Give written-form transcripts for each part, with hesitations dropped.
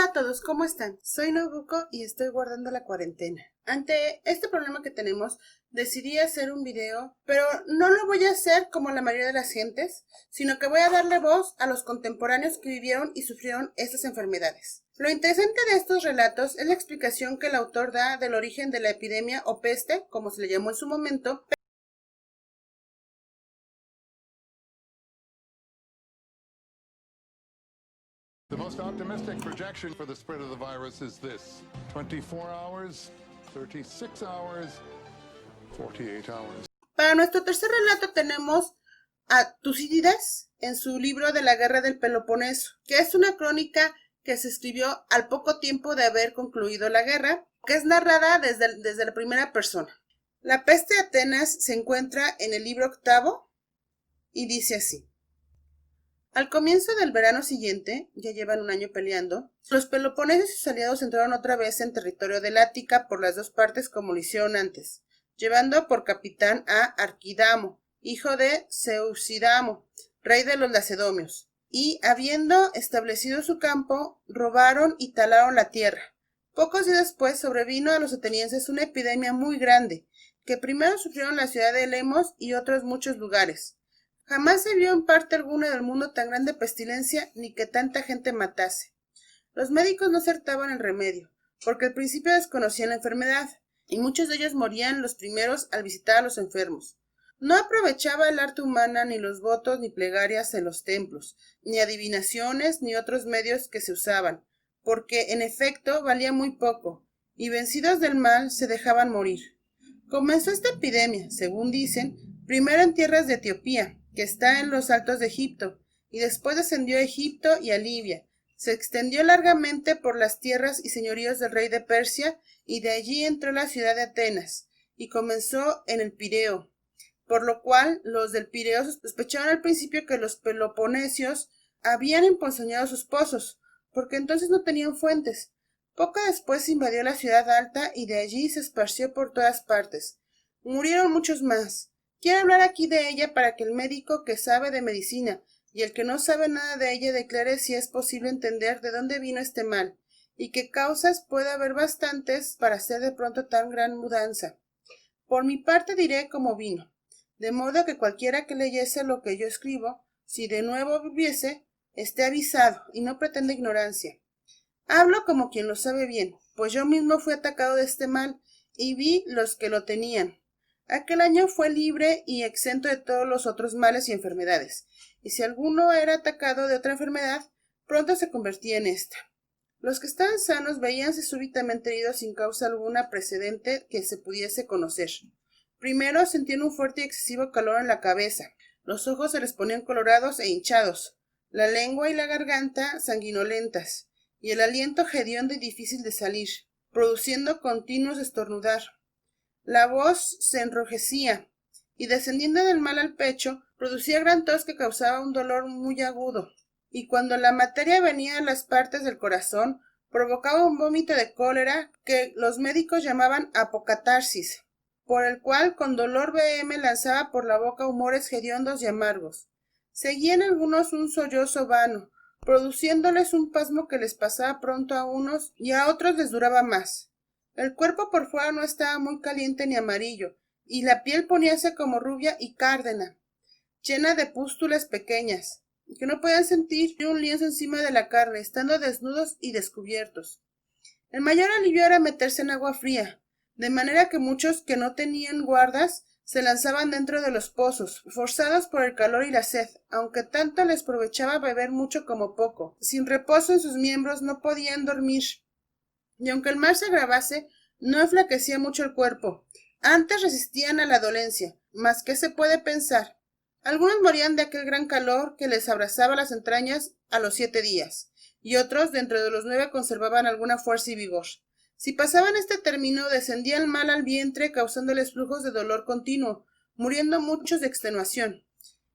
Hola a todos, ¿cómo están? Soy Nobuko y estoy guardando la cuarentena. Ante este problema que tenemos, decidí hacer un video, pero no lo voy a hacer como la mayoría de las gentes, sino que voy a darle voz a los contemporáneos que vivieron y sufrieron estas enfermedades. Lo interesante de estos relatos es la explicación que el autor da del origen de la epidemia o peste, como se le llamó en su momento. The most optimistic projection for the spread of the virus is this: 24 hours, 36 hours, 48 hours. Para nuestro tercer relato tenemos a Tucídides en su libro de la Guerra del Peloponeso, que es una crónica que se escribió al poco tiempo de haber concluido la guerra, que es narrada desde la primera persona. La peste de Atenas se encuentra en el libro octavo y dice así. Al comienzo del verano siguiente, ya llevan un año peleando, los peloponeses y sus aliados entraron otra vez en territorio del Ática por las dos partes como lo hicieron antes, llevando por capitán a Arquidamo, hijo de Seucidamo, rey de los lacedomios, y, habiendo establecido su campo, robaron y talaron la tierra. Pocos días después sobrevino a los atenienses una epidemia muy grande, que primero sufrieron la ciudad de Lemos y otros muchos lugares. Jamás se vio en parte alguna del mundo tan grande pestilencia ni que tanta gente matase. Los médicos no acertaban el remedio, porque al principio desconocían la enfermedad, y muchos de ellos morían los primeros al visitar a los enfermos. No aprovechaba el arte humana ni los votos ni plegarias en los templos, ni adivinaciones ni otros medios que se usaban, porque en efecto valía muy poco, y vencidos del mal se dejaban morir. Comenzó esta epidemia, según dicen, primero en tierras de Etiopía, que está en los altos de Egipto, y después descendió a Egipto y a Libia. Se extendió largamente por las tierras y señoríos del rey de Persia, y de allí entró a la ciudad de Atenas, y comenzó en el Pireo, por lo cual los del Pireo sospecharon al principio que los peloponesios habían emponzoñado sus pozos, porque entonces no tenían fuentes. Poco después invadió la ciudad alta y de allí se esparció por todas partes. Murieron muchos más. Quiero hablar aquí de ella para que el médico que sabe de medicina y el que no sabe nada de ella declare si es posible entender de dónde vino este mal, y qué causas puede haber bastantes para hacer de pronto tan gran mudanza. Por mi parte diré cómo vino, de modo que cualquiera que leyese lo que yo escribo, si de nuevo viviese, esté avisado y no pretenda ignorancia. Hablo como quien lo sabe bien, pues yo mismo fui atacado de este mal y vi los que lo tenían. Aquel año fue libre y exento de todos los otros males y enfermedades, y si alguno era atacado de otra enfermedad, pronto se convertía en esta. Los que estaban sanos veíanse súbitamente heridos sin causa alguna precedente que se pudiese conocer. Primero sentían un fuerte y excesivo calor en la cabeza, los ojos se les ponían colorados e hinchados, la lengua y la garganta sanguinolentas, y el aliento hediondo y difícil de salir, produciendo continuos estornudar. La voz se enrojecía, y descendiendo del mal al pecho, producía gran tos que causaba un dolor muy agudo, y cuando la materia venía a las partes del corazón, provocaba un vómito de cólera que los médicos llamaban apocatarsis, por el cual con dolor veheme lanzaba por la boca humores hediondos y amargos. Seguían algunos un sollozo vano, produciéndoles un pasmo que les pasaba pronto a unos y a otros les duraba más. El cuerpo por fuera no estaba muy caliente ni amarillo, y la piel poníase como rubia y cárdena, llena de pústulas pequeñas, que no podían sentir ni un lienzo encima de la carne, estando desnudos y descubiertos. El mayor alivio era meterse en agua fría, de manera que muchos que no tenían guardas se lanzaban dentro de los pozos, forzados por el calor y la sed, aunque tanto les provechaba beber mucho como poco. Sin reposo en sus miembros no podían dormir, y aunque el mal se agravase, no enflaquecía mucho el cuerpo. Antes resistían a la dolencia, mas ¿qué se puede pensar? Algunos morían de aquel gran calor que les abrasaba las entrañas a los 7 días, y otros dentro de los 9 conservaban alguna fuerza y vigor. Si pasaban este término, descendía el mal al vientre, causándoles flujos de dolor continuo, muriendo muchos de extenuación.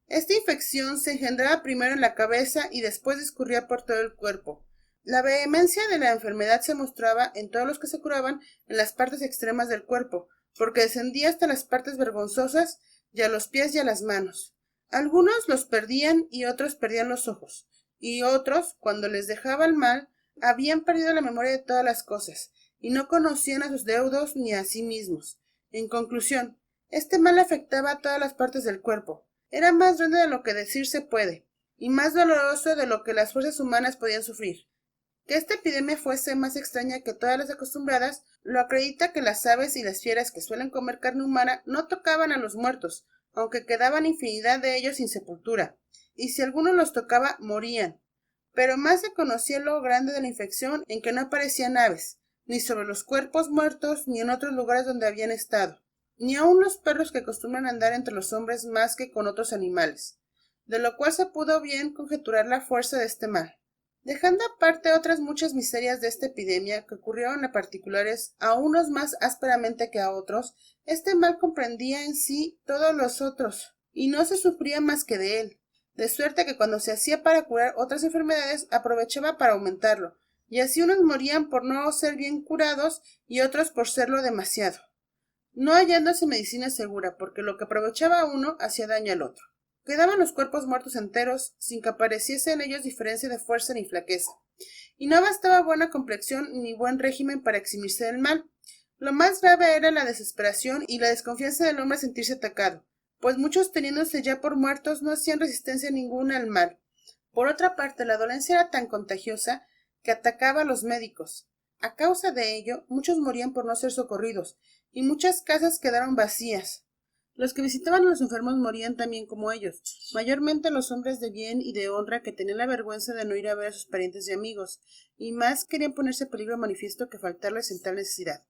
Esta infección se engendraba primero en la cabeza y después discurría por todo el cuerpo. La vehemencia de la enfermedad se mostraba en todos los que se curaban en las partes extremas del cuerpo, porque descendía hasta las partes vergonzosas y a los pies y a las manos. Algunos los perdían y otros perdían los ojos, y otros, cuando les dejaba el mal, habían perdido la memoria de todas las cosas, y no conocían a sus deudos ni a sí mismos. En conclusión, este mal afectaba a todas las partes del cuerpo. Era más grande de lo que decirse puede, y más doloroso de lo que las fuerzas humanas podían sufrir. Que esta epidemia fuese más extraña que todas las acostumbradas, lo acredita que las aves y las fieras que suelen comer carne humana no tocaban a los muertos, aunque quedaban infinidad de ellos sin sepultura, y si alguno los tocaba, morían. Pero más se conocía lo grande de la infección en que no aparecían aves, ni sobre los cuerpos muertos, ni en otros lugares donde habían estado, ni aun los perros que acostumbran andar entre los hombres más que con otros animales, de lo cual se pudo bien conjeturar la fuerza de este mal. Dejando aparte otras muchas miserias de esta epidemia que ocurrieron a particulares, a unos más ásperamente que a otros, este mal comprendía en sí todos los otros, y no se sufría más que de él, de suerte que cuando se hacía para curar otras enfermedades aprovechaba para aumentarlo, y así unos morían por no ser bien curados y otros por serlo demasiado, no hallándose medicina segura, porque lo que aprovechaba a uno hacía daño al otro. Quedaban los cuerpos muertos enteros, sin que apareciese en ellos diferencia de fuerza ni flaqueza, y no bastaba buena complexión ni buen régimen para eximirse del mal. Lo más grave era la desesperación y la desconfianza del hombre a sentirse atacado, pues muchos teniéndose ya por muertos no hacían resistencia ninguna al mal. Por otra parte, la dolencia era tan contagiosa que atacaba a los médicos. A causa de ello, muchos morían por no ser socorridos, y muchas casas quedaron vacías. Los que visitaban a los enfermos morían también como ellos, mayormente los hombres de bien y de honra que tenían la vergüenza de no ir a ver a sus parientes y amigos, y más querían ponerse peligro manifiesto que faltarles en tal necesidad.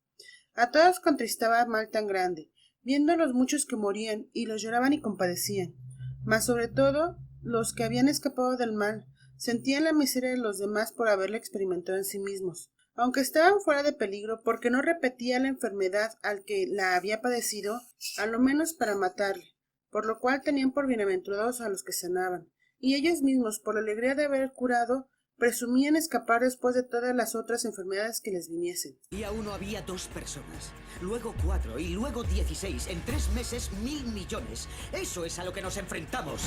A todos contristaba mal tan grande, viendo los muchos que morían, y los lloraban y compadecían. Mas sobre todo, los que habían escapado del mal, sentían la miseria de los demás por haberla experimentado en sí mismos, aunque estaban fuera de peligro porque no repetía la enfermedad al que la había padecido, a lo menos para matarle, por lo cual tenían por bienaventurados a los que sanaban, y ellos mismos, por la alegría de haber curado, presumían escapar después de todas las otras enfermedades que les viniesen. Y a uno había 2 personas, luego 4 y luego 16, en 3 meses 1.000 millones. Eso es a lo que nos enfrentamos.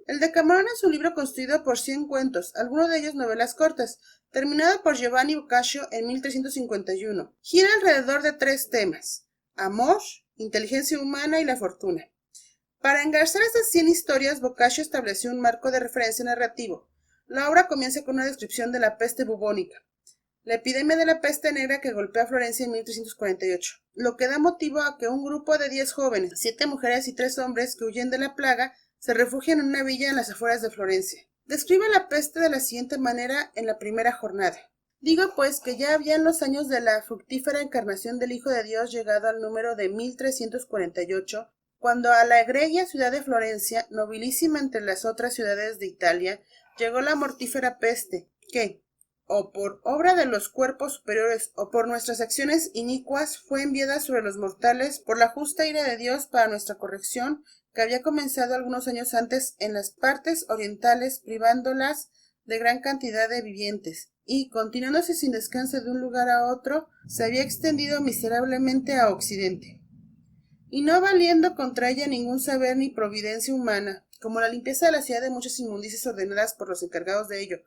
El Decamerón es un libro construido por 100 cuentos, algunos de ellos novelas cortas, terminado por Giovanni Boccaccio en 1351. Gira alrededor de 3 temas: amor, inteligencia humana y la fortuna. Para engarzar estas 100 historias, Boccaccio estableció un marco de referencia narrativo. La obra comienza con una descripción de la peste bubónica, la epidemia de la peste negra que golpea a Florencia en 1348, lo que da motivo a que un grupo de 10 jóvenes, 7 mujeres y 3 hombres que huyen de la plaga, se refugian en una villa en las afueras de Florencia. Describe la peste de la siguiente manera en la primera jornada. Digo pues que ya habían los años de la fructífera encarnación del Hijo de Dios llegado al número de 1348, cuando a la egregia ciudad de Florencia, nobilísima entre las otras ciudades de Italia, llegó la mortífera peste, que, o por obra de los cuerpos superiores o por nuestras acciones inicuas, fue enviada sobre los mortales por la justa ira de Dios para nuestra corrección, que había comenzado algunos años antes en las partes orientales, privándolas de gran cantidad de vivientes, y, continuándose sin descanso de un lugar a otro, se había extendido miserablemente a occidente. Y no valiendo contra ella ningún saber ni providencia humana, como la limpieza de la ciudad de muchas inmundicias ordenadas por los encargados de ello,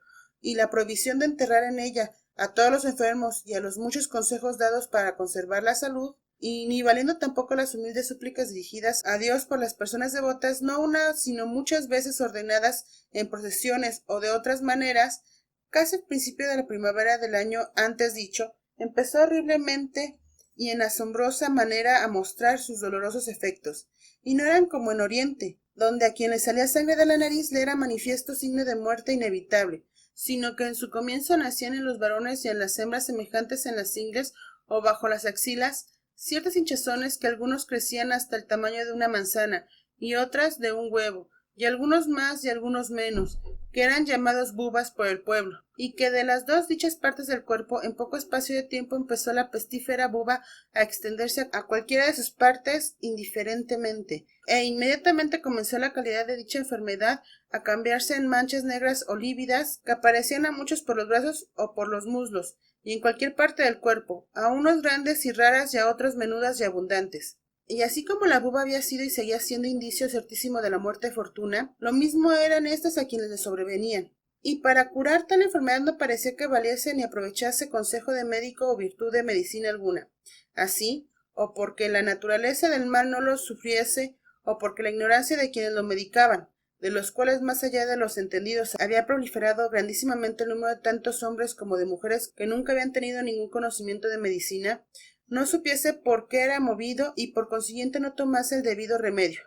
y la prohibición de enterrar en ella a todos los enfermos y a los muchos consejos dados para conservar la salud, y ni valiendo tampoco las humildes súplicas dirigidas a Dios por las personas devotas, no una, sino muchas veces ordenadas en procesiones o de otras maneras, casi al principio de la primavera del año antes dicho, empezó horriblemente y en asombrosa manera a mostrar sus dolorosos efectos, y no eran como en Oriente, donde a quien le salía sangre de la nariz le era manifiesto signo de muerte inevitable, sino que en su comienzo nacían en los varones y en las hembras semejantes en las ingles o bajo las axilas ciertas hinchazones que algunos crecían hasta el tamaño de una manzana y otras de un huevo, y algunos más y algunos menos, que eran llamados bubas por el pueblo, y que de las 2 dichas partes del cuerpo en poco espacio de tiempo empezó la pestífera buba a extenderse a cualquiera de sus partes indiferentemente, e inmediatamente comenzó la calidad de dicha enfermedad a cambiarse en manchas negras o lívidas que aparecían a muchos por los brazos o por los muslos, y en cualquier parte del cuerpo, a unos grandes y raras y a otros menudas y abundantes. Y así como la buba había sido y seguía siendo indicio certísimo de la muerte de fortuna, lo mismo eran estas a quienes les sobrevenían. y para curar tal enfermedad no parecía que valiese ni aprovechase consejo de médico o virtud de medicina alguna. Así, o porque la naturaleza del mal no lo sufriese, o porque la ignorancia de quienes lo medicaban, de los cuales más allá de los entendidos había proliferado grandísimamente el número de tantos hombres como de mujeres que nunca habían tenido ningún conocimiento de medicina, no supiese por qué era movido y por consiguiente no tomase el debido remedio.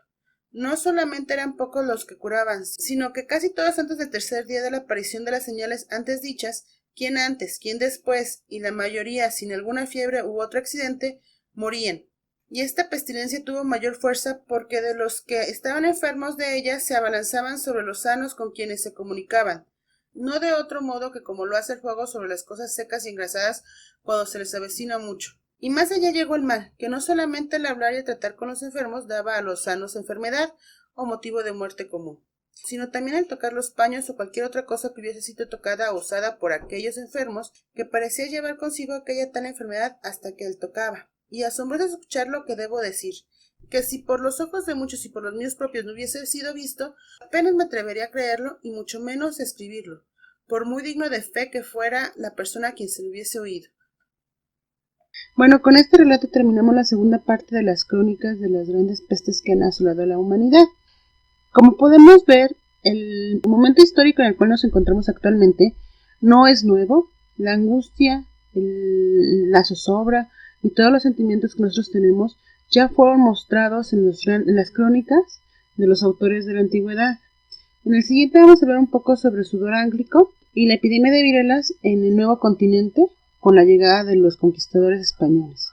No solamente eran pocos los que curaban, sino que casi todos antes del tercer día de la aparición de las señales antes dichas, quién antes, quién después, y la mayoría sin alguna fiebre u otro accidente, morían. Y esta pestilencia tuvo mayor fuerza porque de los que estaban enfermos de ella se abalanzaban sobre los sanos con quienes se comunicaban, no de otro modo que como lo hace el fuego sobre las cosas secas y engrasadas cuando se les avecina mucho. Y más allá llegó el mal, que no solamente al hablar y al tratar con los enfermos daba a los sanos enfermedad o motivo de muerte común, sino también al tocar los paños o cualquier otra cosa que hubiese sido tocada o usada por aquellos enfermos, que parecía llevar consigo aquella tal enfermedad hasta que él tocaba. Y asombroso escuchar lo que debo decir, que si por los ojos de muchos y por los míos propios no hubiese sido visto, apenas me atrevería a creerlo y mucho menos a escribirlo, por muy digno de fe que fuera la persona a quien se lo hubiese oído. Bueno, con este relato terminamos la segunda parte de las crónicas de las grandes pestes que han asolado a la humanidad. Como podemos ver, el momento histórico en el cual nos encontramos actualmente no es nuevo. La angustia, la zozobra y todos los sentimientos que nosotros tenemos ya fueron mostrados en las crónicas de los autores de la antigüedad. En el siguiente vamos a hablar un poco sobre el sudor ánglico y la epidemia de viruelas en el nuevo continente con la llegada de los conquistadores españoles.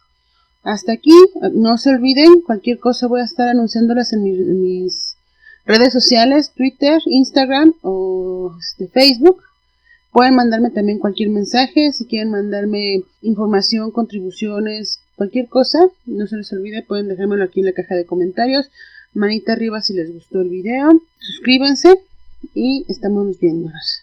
Hasta aquí, no se olviden, cualquier cosa voy a estar anunciándolas en mis redes sociales, Twitter, Instagram o Facebook. Pueden mandarme también cualquier mensaje, si quieren mandarme información, contribuciones, cualquier cosa, no se les olvide, pueden dejármelo aquí en la caja de comentarios, manita arriba si les gustó el video, suscríbanse y estamos viéndonos.